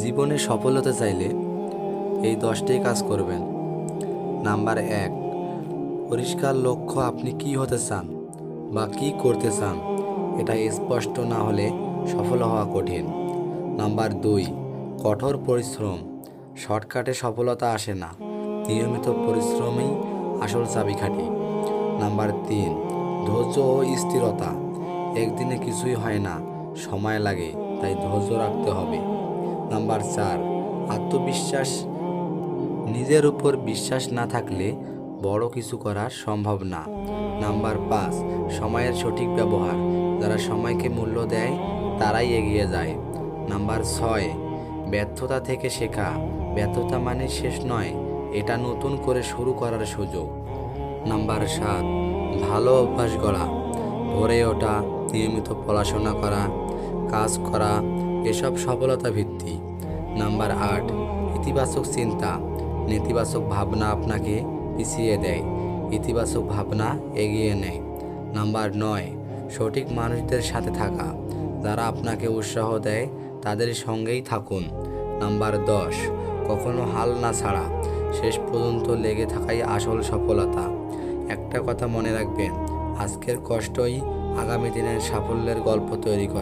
জীবনে সফল হতে চাইলে এই 10টি কাজ করবেন। নাম্বার 1, পরিষ্কার লক্ষ্য। আপনি কি হতে চান বা কি করতে চান এটা স্পষ্ট না হলে সফল হওয়া কঠিন। নাম্বার 2, কঠোর পরিশ্রম। শর্টকাটে সফলতা আসে না, নিয়মিত পরিশ্রমই আসল চাবিকাঠি। নাম্বার 3, ধৈর্য ও স্থিরতা। একদিনে কিছুই হয় না, সময় লাগে, তাই ধৈর্য রাখতে হবে। নাম্বার 4, আত্মবিশ্বাস। নিজের উপর বিশ্বাস না থাকলে বড় কিছু করা সম্ভব না। নাম্বার 5, সময়ের সঠিক ব্যবহার। যারা সময়কে মূল্য দেয় তারাই এগিয়ে যায়। নাম্বার 6, ব্যর্থতা থেকে শেখা। ব্যর্থতা মানে শেষ নয়, এটা নতুন করে শুরু করার সুযোগ। নাম্বার 7, ভালো অভ্যাস গড়া। ভোরে ওঠা, নিয়মিত পড়াশোনা করা, কাজ করা, এসব সফলতা ভিত্তি। নাম্বার 8, ইতিবাচক চিন্তা। নেতিবাচক ভাবনা আপনাকে পিছিয়ে দেয়, ইতিবাচক ভাবনা এগিয়ে নেয়। নাম্বার 9, সঠিক মানুষদের সাথে থাকা। যারা আপনাকে উৎসাহ দেয় তাদের সঙ্গেই থাকুন। নাম্বার 10, কখনো হাল না ছাড়া। শেষ পর্যন্ত লেগে থাকাই আসল সফলতা। একটা কথা মনে রাখবেন, আজকের কষ্টই আগামী দিনের সাফল্যের গল্প তৈরি করে।